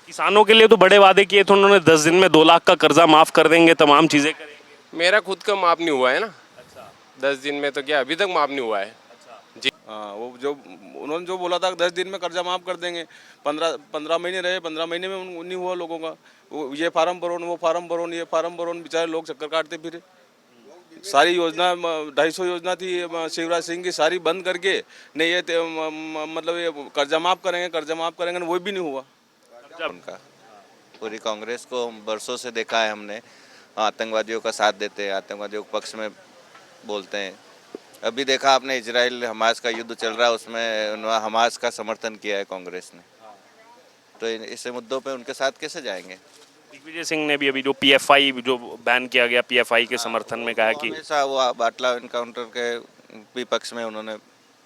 किसानों के लिए तो बड़े वादे किए थे उन्होंने, 10 दिन में 2 लाख का कर्जा माफ कर देंगे, तमाम चीजें करेंगे। मेरा खुद का माफ नहीं हुआ है ना। 10 दिन में तो क्या अभी तक माफ नहीं हुआ है। जी हाँ, वो जो उन्होंने जो बोला था 10 दिन में कर्जा माफ कर देंगे, 15 महीने रहे, 15 महीने में नहीं हुआ लोगों का। वो ये फार्म भरो, वो फार्म भरो, ये फार्म भरो, बेचारे लोग चक्कर काटते फिरे। सारी योजना 250 योजना थी शिवराज सिंह की, सारी बंद करके नहीं ये मतलब ये कर्जा माफ करेंगे, कर्जा माफ करेंगे, वो भी नहीं हुआ उनका। पूरी कांग्रेस को बरसों से देखा है हमने, आतंकवादियों का साथ देते हैं, आतंकवादियों के पक्ष में बोलते हैं। अभी देखा आपने इजराइल हमास का युद्ध चल रहा है, उसमें हमास का समर्थन किया है कांग्रेस ने। तो इस मुद्दों पे उनके साथ कैसे जाएंगे? दिग्विजय सिंह ने भी अभी जो पीएफआई जो बैन किया गया, पीएफआई के समर्थन में कहा कि हमेशा वो बाटला इनकाउंटर के विपक्ष में उन्होंने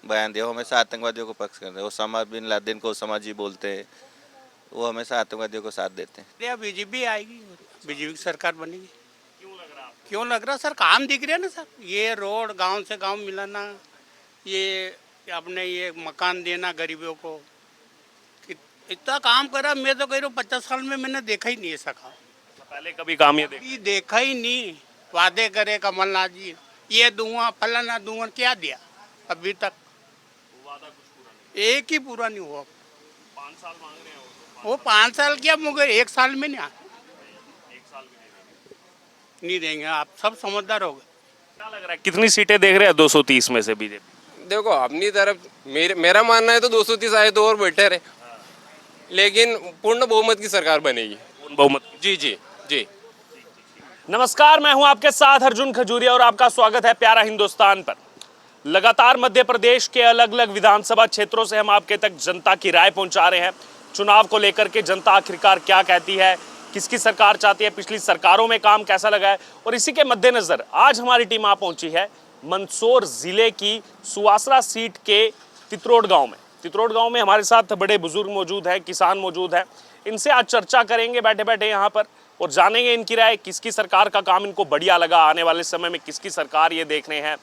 बयान दिया, वो हमेशा आतंकवादियों को पक्ष करते हैं। ओसामा बिन लादेन को ओसामा जी बोलते हैं, वो हमेशा आतंकवादियों को साथ देते हैं। बीजेपी आएगी, बीजेपी की सरकार बनेगी। क्यों लग रहा सर? काम दिख रहा है ना सर, ये रोड गांव से गांव मिलाना, ये अपने ये मकान देना गरीबों को, इतना काम करा। मैं तो कह रहा हूँ 50 साल में मैंने देखा ही नहीं ऐसा काम। पहले कभी काम ये देखा ही नहीं। वादे करे कमलनाथ जी, ये दूंगा फलाना दूंगा, क्या दिया अभी तक? एक ही पूरा नहीं हुआ। 5 साल मांग रहे हैं वो 5 साल क्या, मगर 1 साल में नहीं नहीं देंगे। आप सब समझदार हो गए। क्या लग रहा है कितनी सीटें देख रहे हैं 230 में से बीजेपी? देखो अपनी तरफ मेरा मानना है तो 230 आए तो और बेटर है, लेकिन पूर्ण बहुमत की सरकार बनेगी। पूर्ण बहुमत। जी जी जी। नमस्कार, मैं हूं आपके साथ अर्जुन खजूरिया और आपका स्वागत है प्यारा हिंदुस्तान पर। लगातार मध्य प्रदेश के अलग अलग विधानसभा क्षेत्रों से हम आपके तक जनता की राय पहुंचा रहे हैं। चुनाव को लेकर के जनता आखिरकार क्या कहती है, किसकी सरकार चाहती है, पिछली सरकारों में काम कैसा लगा है, और इसी के मद्देनजर आज हमारी टीम आ पहुंची है मंदसौर जिले की सुवासरा सीट के तितरोड गांव में। तितरोड गांव में हमारे साथ बड़े बुजुर्ग मौजूद हैं, किसान मौजूद हैं। इनसे आज चर्चा करेंगे बैठे बैठे यहाँ पर और जानेंगे इनकी राय, किसकी सरकार का काम इनको बढ़िया लगा, आने वाले समय में किसकी सरकार ये देख रहे हैं,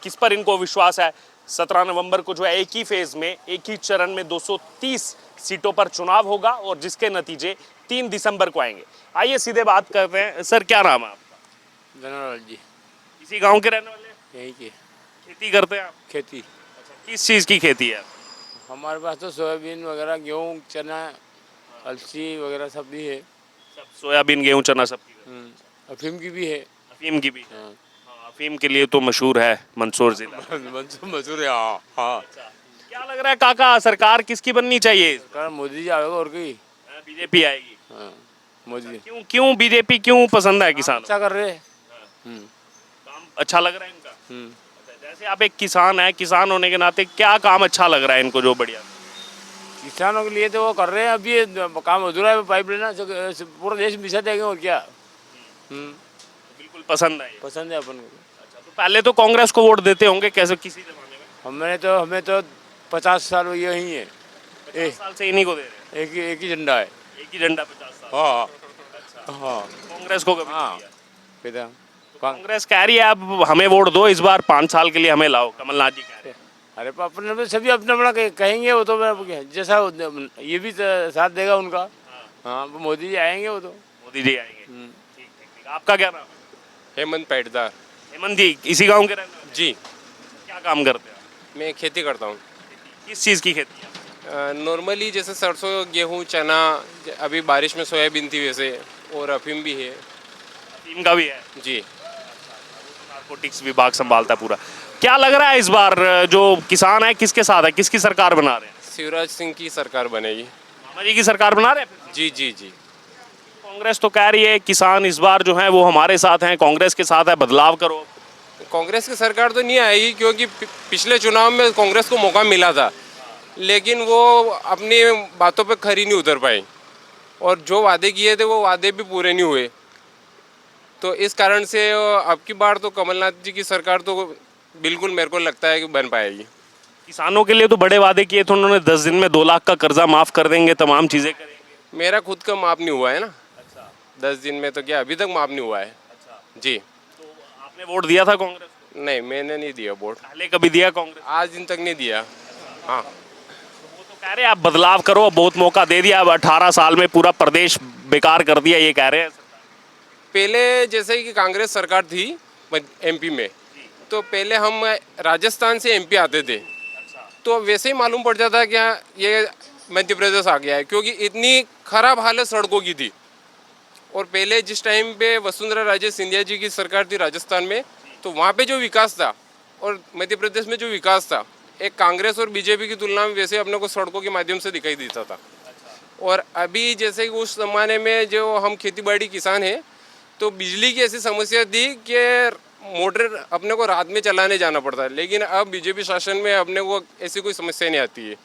किस पर इनको विश्वास है। 17 नवंबर को जो है एक ही फेज में, एक ही चरण में 230 सीटों पर चुनाव होगा और जिसके नतीजे 3 दिसंबर को आएंगे। आइए सीधे बात करते हैं। सर क्या नाम है आपका? धन्यवाद जी। इसी गांव के रहने वाले? यही की खेती करते हैं आप? खेती। अच्छा, किस चीज़ की खेती है? हमारे पास तो सोयाबीन वगैरह, गेहूँ, चना, अलसी वगैरह सब भी है। सब सोयाबीन, गेहूं, चना सब की। अफीम की भी है। अफीम की भी? हाँ, अफीम के लिए तो मशहूर है मंदसौर जिला। मजदूर है। हाँ हाँ। क्या लग रहा है काका, सरकार किसकी बननी चाहिए? सरकार मोदी जी आएगा और की। बीजेपी आएगी। हाँ, मोदी। क्यों क्यों बीजेपी क्यों पसंद है किसान? अच्छा कर रहे हैं। काम अच्छा लग रहा है इनका? अच्छा, जैसे आप एक किसान है, किसान होने के नाते क्या काम अच्छा लग रहा है इनको जो बढ़िया? किसानों के लिए तो वो कर रहे हैं। अभी ये काम अधूरा है, पाइप लेना पूरा देश मिसा देंगे और क्या। बिल्कुल पसंद है ये। पसंद है अपन को। अच्छा, तो पहले तो कांग्रेस को वोट देते होंगे कैसे किसी जमाने में? हमें तो 50 साल यही है। 50 साल से इन्हीं को दे रहे हैं? एक ही झंडा है। एक ही झंडा 50 साल? हाँ अच्छा, हाँ। कांग्रेस को कभी हाँ नहीं दिया? पिता कांग्रेस कह रही है अब हमें वोट दो, इस बार 5 साल के लिए हमें लाओ, कमलनाथ जी कह रहे हैं। अरे अपने में सभी अपना अपना कहेंगे, वो तो जैसा ये भी साथ देगा उनका। हाँ, वो मोदी जी आएंगे, वो तो मोदी जी आएंगे। ठीक ठीक ठीक। आपका क्या नाम है? हेमंत पैटदार। हेमंत जी इसी गांव के रहने वाले? जी। क्या काम करते हैं आप? मैं खेती करता हूँ। किस चीज़ की खेती है? नॉर्मली जैसे सरसों, गेहूँ, चना, अभी बारिश में सोयाबीन थी वैसे, और अफीम भी है। अफीम का भी है? जी। नारकोटिक्स विभाग संभालता है पूरा। क्या लग रहा है इस बार जो किसान है किसके साथ है, किसकी सरकार बना रहे हैं? शिवराज सिंह की सरकार बनेगी। मामा जी की सरकार बना रहे हैं? जी जी जी। कांग्रेस तो कह रही है किसान इस बार जो है वो हमारे साथ हैं, कांग्रेस के साथ है, बदलाव करो। कांग्रेस की सरकार तो नहीं आएगी, क्योंकि पिछले चुनाव में कांग्रेस को मौका मिला था, लेकिन वो अपनी बातों पे खरी नहीं उतर पाई, और जो वादे किए थे वो वादे भी पूरे नहीं हुए। तो इस कारण से अब की बार तो कमलनाथ जी की सरकार तो बिल्कुल मेरे को लगता है कि बन पाएगी। किसानों के लिए तो बड़े वादे किए थे उन्होंने, 10 दिन में 2 लाख का कर्जा माफ कर देंगे, तमाम चीजें करेंगे। मेरा खुद का माफ नहीं हुआ है ना। 10 दिन में तो क्या अभी तक माफ नहीं हुआ है। जी। तो आपने वोट दिया था कांग्रेस को? नहीं, मैंने नहीं दिया वोट। पहले कभी दिया कांग्रेस? आज दिन तक नहीं दिया। हाँ। वो तो कह रहे हैं आप बदलाव करो, बहुत मौका दे दिया, अब 18 साल में पूरा प्रदेश बेकार कर दिया, ये कह रहे हैं। पहले जैसे कि कांग्रेस सरकार थी एमपी में, तो पहले हम राजस्थान से एमपी आते थे, तो वैसे ही मालूम पड़ जाता कि हाँ ये मध्य प्रदेश आ गया है, क्योंकि इतनी खराब हालत सड़कों की थी। और पहले जिस टाइम पे वसुंधरा राजे सिंधिया जी की सरकार थी राजस्थान में, तो वहाँ पे जो विकास था और मध्य प्रदेश में जो विकास था, एक कांग्रेस और बीजेपी की तुलना में वैसे अपने को सड़कों के माध्यम से दिखाई देता था। और अभी जैसे कि उस ज़माने में जो हम खेती बाड़ी किसान हैं, तो बिजली की ऐसी समस्या थी कि मोटर अपने को रात में चलाने जाना पड़ता है, लेकिन अब बीजेपी शासन में अपने को ऐसी कोई समस्या नहीं आती है।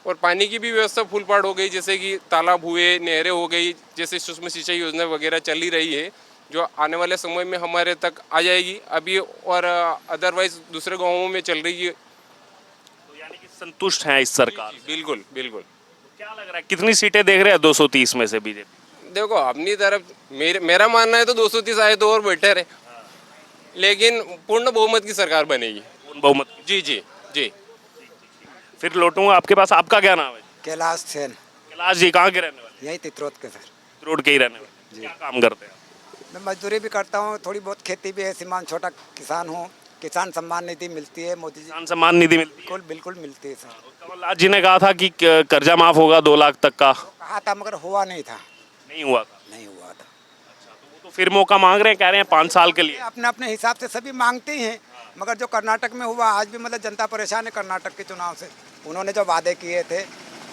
और पानी की भी व्यवस्था फुल पाड़ हो गई, जैसे कि तालाब हुए, नहरें हो गई, जैसे सूक्ष्म सिंचाई योजना वगैरह चली रही है, जो आने वाले समय में हमारे तक आ जाएगी अभी, और अदरवाइज दूसरे गाँवों में चल रही है। तो यानी कि संतुष्ट हैं इस सरकार से। बिल्कुल बिल्कुल। क्या लग रहा है कितनी सीटें देख रहे हैं 230 में से बीजेपी? देखो अपनी तरफ मेरा मानना है तो 230 आए तो और बेटर है, लेकिन पूर्ण बहुमत की सरकार बनेगी। पूर्ण बहुमत की। जी जी जी। फिर लौटूंगा आपके पास, आपका क्या नाम है? कैलाश सेन, कैलाश जी कहाँ के रहने वाले? यही तित्रोत के सर। रोड के ही रहने वाले। क्या काम करते हैं? मैं मजदूरी भी करता हूँ, थोड़ी बहुत खेती भी है, सीमान छोटा किसान हूँ। किसान सम्मान निधि मिलती है मोदी जी, किसान सम्मान निधि मिलती है। बिल्कुल बिल्कुल मिलती है सर। कमलनाथ जी ने कहा था कि कर्जा माफ होगा 2 लाख तक का, कहा था मगर हुआ नहीं था, नहीं हुआ था। नहीं हुआ था। तो फिर मौका मांग रहे हैं, कह रहे हैं 5 साल के लिए। अपने अपने हिसाब से सभी मांगते ही हैं, मगर जो कर्नाटक में हुआ आज भी मतलब जनता परेशान है कर्नाटक के चुनाव से। उन्होंने जो वादे किए थे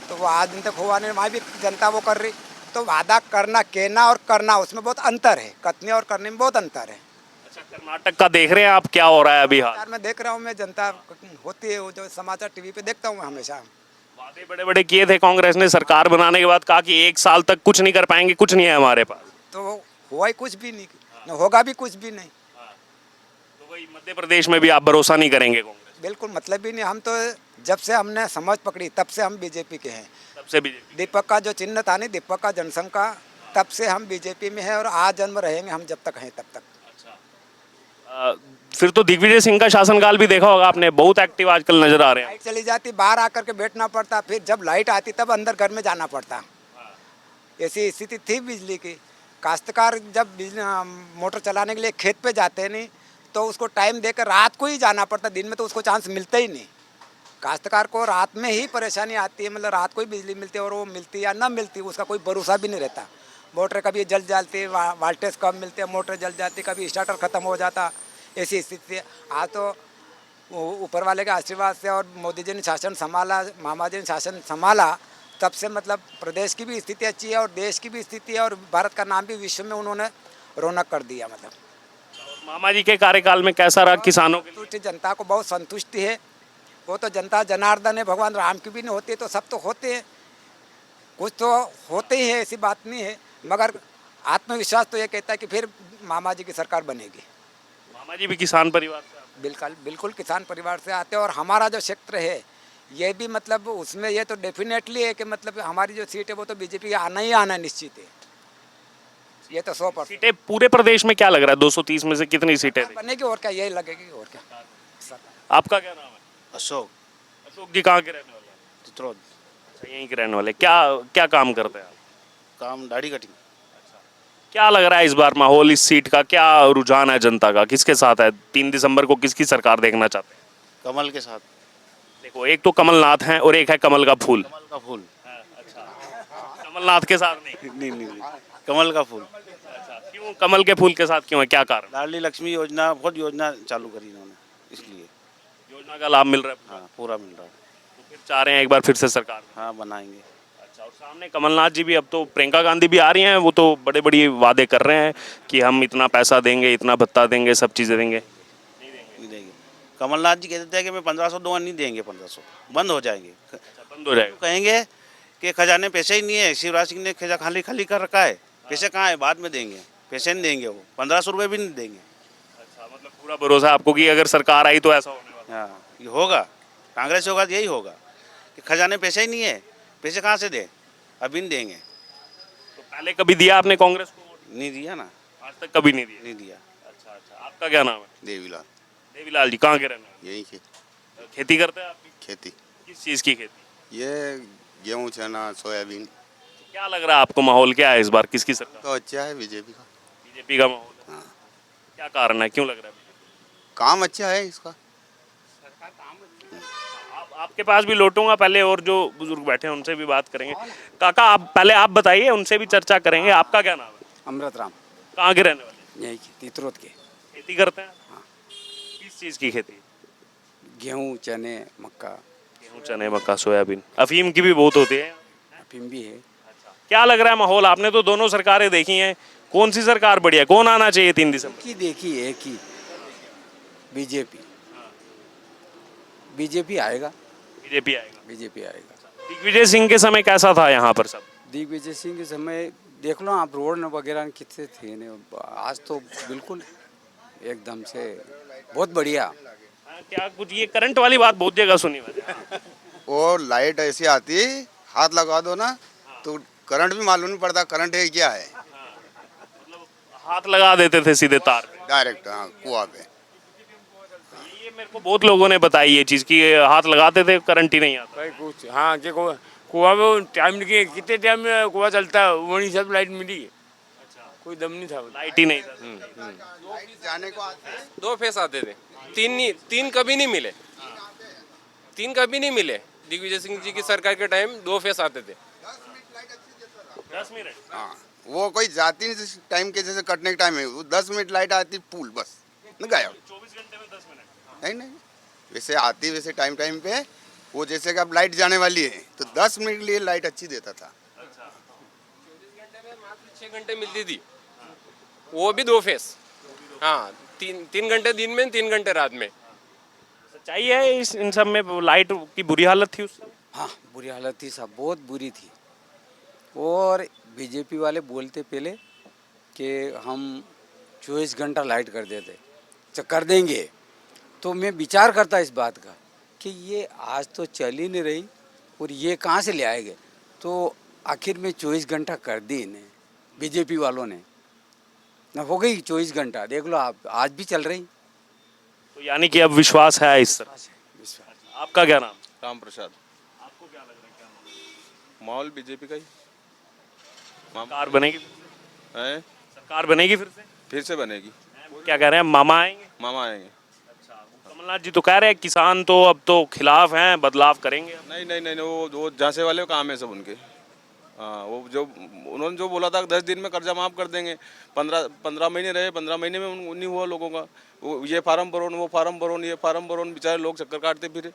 तो वो आज दिन तक हुआ नहीं, वहाँ भी जनता वो कर रही। तो वादा करना, कहना और करना, उसमें बहुत अंतर है, कथने और करने में बहुत अंतर है। अच्छा, कर्नाटक का देख रहे हैं आप क्या हो रहा है अभी हाल? यार मैं देख रहा हूँ, मैं जनता होती है वो जो समाचार टीवी पे देखता हूँ मैं हमेशा। वादे बड़े बड़े किए थे कांग्रेस ने, सरकार बनाने के बाद कहा कि 1 साल तक कुछ नहीं कर पाएंगे, कुछ नहीं है हमारे पास। तो हुआ ही कुछ भी नहीं, न होगा भी कुछ भी नहीं। तो वही मध्य प्रदेश में भी आप भरोसा नहीं करेंगे कांग्रेस? बिल्कुल मतलब ही नहीं। हम तो जब से हमने समझ पकड़ी तब से हम बीजेपी के हैं। तब से बीजेपी। दीपक का जो चिन्ह था नहीं, दीपक का जनसंघ का, तब से हम बीजेपी में हैं और आज जन्म रहेंगे हम जब तक हैं तब तक। फिर तो दिग्विजय सिंह का शासनकाल भी देखा होगा आपने, बहुत एक्टिव आजकल नजर आ रहे हैं। लाइट चली जाती, बाहर आकर के बैठना पड़ता, फिर जब लाइट आती तब अंदर घर में जाना पड़ता। ऐसी स्थिति थी बिजली की। काश्तकार जब मोटर चलाने के लिए खेत पे जाते नहीं तो उसको टाइम देकर रात को ही जाना पड़ता, दिन में तो उसको चांस मिलता ही नहीं। काश्तकार को रात में ही परेशानी आती है, मतलब रात को ही बिजली मिलती है, और वो मिलती या ना मिलती उसका कोई भरोसा भी नहीं रहता। मोटर कभी जल जाती है, वोल्टेज कम मिलते हैं, मोटर जल जाती, कभी स्टार्टर ख़त्म हो जाता, ऐसी स्थिति है। आज तो ऊपर वाले के आशीर्वाद से और मोदी जी ने शासन संभाला, मामा जी ने शासन संभाला, तब से मतलब प्रदेश की भी स्थिति अच्छी है और देश की भी स्थिति है और भारत का नाम भी विश्व में उन्होंने रौनक कर दिया। मतलब मामा जी के कार्यकाल में कैसा रहा किसानों के लिए? संतुष्टि, जनता को बहुत संतुष्टि है। वो तो जनता जनार्दन है, भगवान राम की भी नहीं होती तो सब तो होते हैं, कुछ तो होते ही है, ऐसी बात नहीं है। मगर आत्मविश्वास तो ये कहता है कि फिर मामा जी की सरकार बनेगी। मामा जी भी किसान परिवार से आते बिल्कुल बिल्कुल किसान परिवार से आते हैं और हमारा जो क्षेत्र है ये भी मतलब उसमें ये तो डेफिनेटली है कि मतलब हमारी जो सीट है वो तो बीजेपी आना ही आना निश्चित है, ये तो 100%। हैं। सीटें पूरे प्रदेश में क्या लग रहा है 230 में से कितनी सीटें देंगे? बनेगी और क्या, यही लगेगी और क्या। आपका क्या नाम है? अशोक अशोक जी कहाँ के रहने वाले हैं? चित्रोद। अच्छा, यहीं के रहने वाले। क्या क्या काम करते हैं आप? काम दाढ़ी कटिंग। क्या लग रहा है इस बार माहौल इस सीट का, क्या रुझान है जनता का, किसके साथ है? 3 दिसंबर को किसकी सरकार देखना चाहते हैं? कमल के साथ। देखो, एक तो कमलनाथ हैं और एक है कमल का फूल। कमल का फूल। कमलनाथ के साथ नहीं? नहीं, कमल का फूल। अच्छा, क्यों कमल के फूल के साथ क्यों है, क्या कारण? लाडली लक्ष्मी योजना, बहुत योजना चालू करी इन्होंने, इसलिए योजना का लाभ मिल रहा है, हाँ पूरा मिल रहा है। तो फिर चाह रहे हैं एक बार फिर से सरकार में। हाँ बनाएंगे। अच्छा, और सामने कमलनाथ जी भी, अब तो प्रियंका गांधी भी आ रही हैं, वो तो बड़े बड़ी वादे कर रहे हैं कि हम इतना पैसा देंगे, इतना भत्ता देंगे, सब चीज़ें देंगे। नहीं देंगे। कमलनाथ जी कहते थे कि मैं 1500 दूंगा, नहीं देंगे 1500, बंद हो जाएंगे। बंद हो जाएगा। कहेंगे कि खजाने पैसे ही नहीं है, शिवराज सिंह ने खजा खाली खाली कर रखा है, पैसे कहाँ है, बाद में देंगे, पैसे नहीं देंगे, वो 1500 रुपये भी नहीं देंगे। अच्छा, मतलब पूरा भरोसा है आपको कि अगर सरकार आई तो ऐसा होने वाला हाँ ये होगा, कांग्रेस होगा तो यही होगा कि खजाने पैसे ही नहीं है, पैसे कहाँ से दे, अभी नहीं देंगे। है। तो पहले कभी दिया आपने कांग्रेस को वोट? नहीं दिया ना, आज तक कभी नहीं दिया। नहीं दिया। अच्छा अच्छा, आपका क्या नाम है? देवीलाल। देवीलाल जी कहाँ के रहने वाले? यही की खेती करते हैं आप? खेती। किस चीज़ की खेती? ये गेहूँ चना सोयाबीन। क्या लग रहा है आपको, माहौल क्या है इस बार, किसकी सरकार? तो अच्छा है बीजेपी का। बीजेपी का माहौल है। हाँ। क्या कारण है, क्यों लग रहा है? काम अच्छा है इसका। आपके पास भी लौटूंगा पहले, और जो बुजुर्ग बैठे हैं उनसे भी बात करेंगे। काका, आप पहले आप बताइए, उनसे भी चर्चा करेंगे। आपका क्या नाम है? अमृत राम, कहाँ के रहने वाले? यही तीतरोत के। खेती करते हैं? हाँ। किस चीज़ की खेती? गेहूँ चने मक्का, गेहूं चने मक्का सोयाबीन। अफीम की भी बहुत होती है। अफीम भी है। क्या लग रहा है माहौल? आपने तो दोनों सरकारें देखी हैं, कौन सी सरकार बढ़िया, कौन आना चाहिए 3 दिसंबर? की देखी है कि बीजेपी बीजेपी आएगा, बीजेपी आएगा। बीजेपी आएगा। दिग्विजय सिंह के समय कैसा था यहाँ पर सब? दिग्विजय सिंह के समय देख लो आप, रोड न वगैरह कितने थे ने, आज तो बिल्कुल एकदम से बहुत बढ़िया। क्या कुछ ये करंट वाली बात बहुत जगह सुनी मैंने। वो लाइट ऐसी आती है, हाथ लगा दो ना तो करंट भी मालूम नहीं पड़ता करंट है क्या है। हाथ लगा देते थे सीधे तार पे। डायरेक्ट हाँ कुआ पे। ये मेरे को बहुत लोगों ने बताई ये चीज़ कि ये हाथ लगाते थे, करंट ही नहीं आता। भाई कुछ हाँ कि कुआ में टाइम लगे, कितने टाइम में कुआ चलता है, वही सब लाइट मिली। कोई दम नहीं था, लाइट ही नहीं था। जाने को 2 फेस आते थे, 3 कभी नहीं मिले। 3 कभी नहीं मिले। दिग्विजय सिंह जी की सरकार के टाइम 2 फेस आते थे। 10 मिनट। हाँ वो कोई जाती टाइम के जैसे कटने के टाइम है, वो 10 मिनट लाइट आती पूल बस न गया। 24 घंटे में 10 मिनट। नहीं वैसे आती वैसे टाइम टाइम पे, वो जैसे कि अब लाइट जाने वाली है तो 10 मिनट के लिए लाइट अच्छी देता था। 6 घंटे मिलती थी, वो भी 2 फेस। हाँ, 3 घंटे दिन में, 3 घंटे रात में। सच्चाई है इन सब में? लाइट की बुरी हालत थी उस समय। हाँ बुरी हालत थी सब, बहुत बुरी थी। और बीजेपी वाले बोलते पहले कि हम 24 घंटा लाइट कर देते, कर देंगे। तो मैं विचार करता इस बात का कि ये आज तो चल ही नहीं रही और ये कहाँ से ले आएंगे। तो आखिर में 24 घंटा कर दी इन्हें बीजेपी वालों ने, ना हो गई 24 घंटा। देख लो आप, आज भी चल रही। तो यानी कि अब विश्वास है इस तरह। आपका क्या नाम? राम प्रसाद। आपको क्या लग रहा है, क्या माहौल बीजेपी का ही सरकार बनेगी? है। सरकार बनेगी फिर से बनेगी। क्या कह रहे हैं, मामा आएंगे? मामा आएंगे। कमलनाथ जी तो कह रहे हैं किसान तो अब तो खिलाफ हैं, बदलाव करेंगे। नहीं वो झांसे वाले काम है सब उनके। हाँ वो जो उन्होंने जो बोला था 10 दिन में कर्जा माफ़ कर देंगे, 15 महीने रहे, 15 महीने में नहीं हुआ लोगों का। वो ये फार्म भरो, वो फार्म भरो, ये फार्म भरो, बेचारे लोग चक्कर काटते फिरे।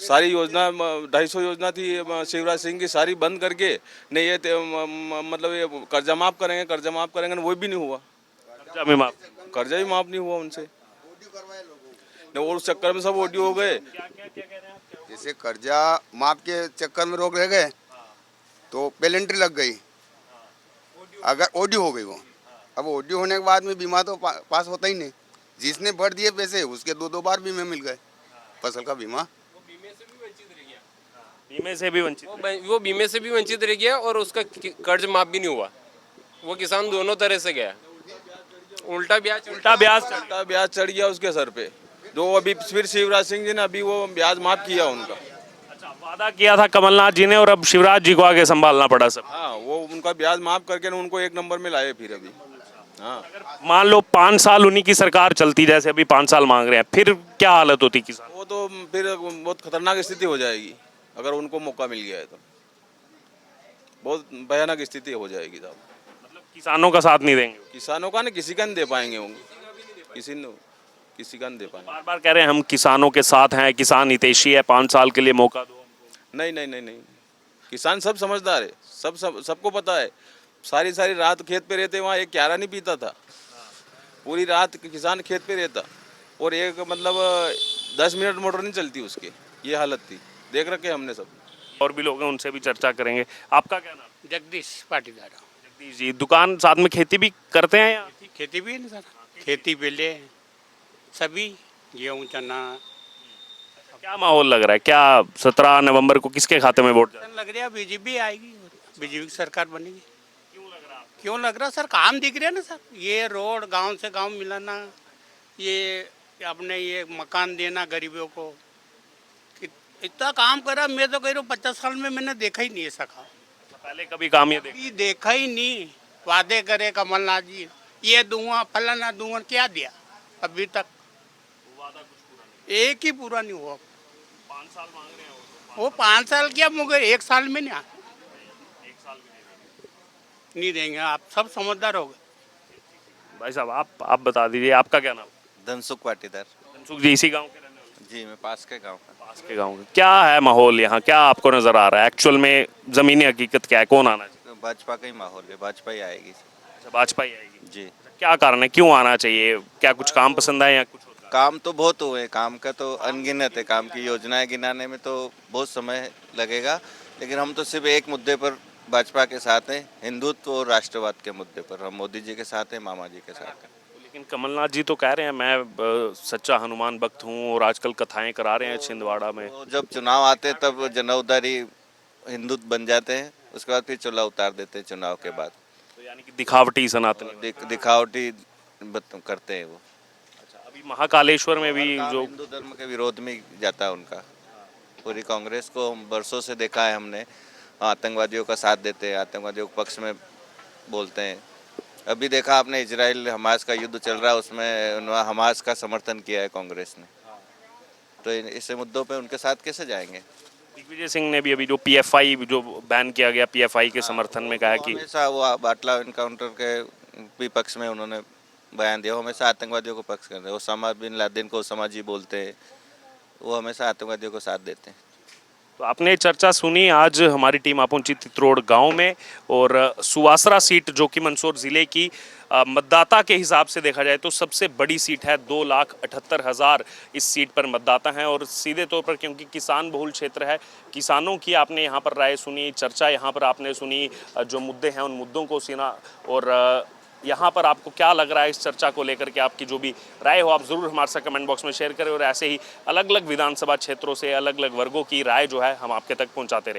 सारी योजना 250 योजना थी शिवराज सिंह की, सारी बंद करके नहीं ये मतलब ये कर्जा माफ़ करेंगे, कर्जा माफ़ करेंगे, वो भी नहीं हुआ। कर्जा भी माफ़ नहीं हुआ उनसे। और उस चक्कर में सब ओडी हो गए। जैसे कर्जा माफ के चक्कर में रोक रह गए तो पेलेंट्री लग गई, अगर ओडी हो गई वो। अब ओडी होने के बाद में बीमा तो पास होता ही नहीं। जिसने भर दिए पैसे उसके 2 बार बीमे मिल गए, फसल का बीमा। बीमे से भी वंचित। वो बीमे से भी वंचित रह गया और उसका कर्ज माफ भी नहीं हुआ। वो किसान दोनों तरह से गया। उल्टा ब्याज चढ़ गया उसके सर पे। जो अभी फिर शिवराज सिंह जी ने अभी वो ब्याज माफ किया उनका। अच्छा, वादा किया था कमलनाथ जी ने और अब शिवराज जी को आगे संभालना पड़ा सब। हाँ वो उनका ब्याज माफ करके उनको 1 नंबर में लाए फिर अभी। हाँ मान लो 5 साल उन्हीं की सरकार चलती, जैसे अभी 5 साल मांग रहे हैं, फिर क्या हालत होती किसान? वो तो फिर बहुत खतरनाक स्थिति हो जाएगी अगर उनको मौका मिल गया है तो। बहुत भयानक स्थिति हो जाएगी साहब। मतलब किसानों का साथ नहीं देंगे? किसानों का नहीं, किसी का नहीं दे पाएंगे होंगे, किसी का नहीं दे पाएंगे। बार बार कह रहे हैं हम किसानों के साथ हैं, किसान हितैषी है, 5 साल के लिए मौका दो हमको। नहीं, किसान सब समझदार है, सबको पता है। सारी रात खेत पे रहते, वहाँ एक क्यारा नहीं पीता था। पूरी रात किसान खेत पे रहता और एक मतलब 10 मिनट मोटर नहीं चलती उसके, ये हालत थी। देख रखे हमने सब। और भी लोग हैं, उनसे भी चर्चा करेंगे। आपका क्या नाम? जगदीश पाटीदार। जगदीश जी, दुकान साथ में खेती भी करते हैं या? खेती भी है ना सर, खेती पहले सभी गेहूँ चना। क्या माहौल लग रहा है, क्या 17 नवंबर को किसके खाते में वोट जाएगा? लग रहा है बीजेपी आएगी, बीजेपी की सरकार बनेगी। क्यों लग रहा सर, काम दिख रहे हैं ना सर। ये रोड गांव से गांव मिलाना, ये अपने ये मकान देना गरीबों को, इतना काम करा, मैं तो कह रहा हूँ 50 साल में मैंने देखा ही नहीं ऐसा काम। पहले कभी काम ये ये देखा ही नहीं। वादे करे कमलनाथ जी, ये दूंगा फलाना दूंगा, क्या दिया अभी तक? एक ही पूरा नहीं हुआ। 5 साल मांग रहे हैं वो 5 साल क्या, मगर 1 साल में नहीं आ, नहीं देंगे। आप सब समझदार हो गए। भाई साहब आप बता दीजिए, आपका क्या नाम? धनसुख पाटीदार। धनसुख जी इसी गांव के रहने वाले? जी मैं पास के गांव का। पास के गांव के। क्या है माहौल यहाँ, क्या आपको नजर आ रहा है एक्चुअल में, जमीनी हकीकत क्या है, कौन आना चाहिए? तो भाजपा का ही माहौल है, भाजपा ही आएगी। अच्छा, भाजपा ही आएगी। जी क्या कारण है, क्यों आना चाहिए? क्या कुछ काम पसंद है या कुछ होता है? काम तो बहुत हुए, काम का तो अनगिनत है, काम की योजनाएं गिनाने में तो बहुत समय लगेगा, लेकिन हम तो सिर्फ एक मुद्दे पर भाजपा के साथ हैं, हिंदुत्व और राष्ट्रवाद के मुद्दे पर हम मोदी जी के साथ हैं, मामा जी के साथ हैं। लेकिन कमलनाथ जी तो कह रहे हैं मैं सच्चा हनुमान भक्त हूँ, और आजकल कथाएं करा रहे हैं छिंदवाड़ा में। तो जब चुनाव आते तब जनउदारी हिंदुत्व बन जाते हैं, उसके बाद फिर चूल्हा उतार देते हैं चुनाव के बाद। तो यानी कि दिखावटी सनातनी। दिखावटी करते हैं वो। अच्छा, अभी महाकालेश्वर में भी काम जो हिंदू धर्म के विरोध में जाता है उनका। पूरी कांग्रेस को बरसों से देखा है हमने, आतंकवादियों का साथ देते हैं, आतंकवादियों के पक्ष में बोलते हैं। अभी देखा आपने इजराइल हमास का युद्ध चल रहा है, उसमें हमास का समर्थन किया है कांग्रेस ने, तो इस मुद्दों पे उनके साथ कैसे जाएंगे? दिग्विजय सिंह ने भी अभी जो पीएफआई जो बैन किया गया, पीएफआई के समर्थन में कहा कि हमेशा वो बाटला इनकाउंटर के विपक्ष में उन्होंने बयान दिया, वो हमेशा आतंकवादियों को पक्ष करते हैं। ओसामा बिन लादेन को ओसामा जी बोलते हैं, वो हमेशा आतंकवादियों को साथ देते हैं। तो आपने चर्चा सुनी, आज हमारी टीम आ पहुंची तित्रोड़ गांव में, और सुवासरा सीट जो कि मंदसौर ज़िले की मतदाता के हिसाब से देखा जाए तो सबसे बड़ी सीट है। 2,78,000 इस सीट पर मतदाता हैं, और सीधे तौर पर क्योंकि किसान बहुल क्षेत्र है, किसानों की आपने यहाँ पर राय सुनी, चर्चा यहाँ पर आपने सुनी, जो मुद्दे हैं उन मुद्दों को सुना। और यहाँ पर आपको क्या लग रहा है इस चर्चा को लेकर के? आपकी जो भी राय हो आप ज़रूर हमारे साथ कमेंट बॉक्स में शेयर करें, और ऐसे ही अलग अलग विधानसभा क्षेत्रों से अलग अलग वर्गों की राय जो है हम आपके तक पहुँचाते रहें।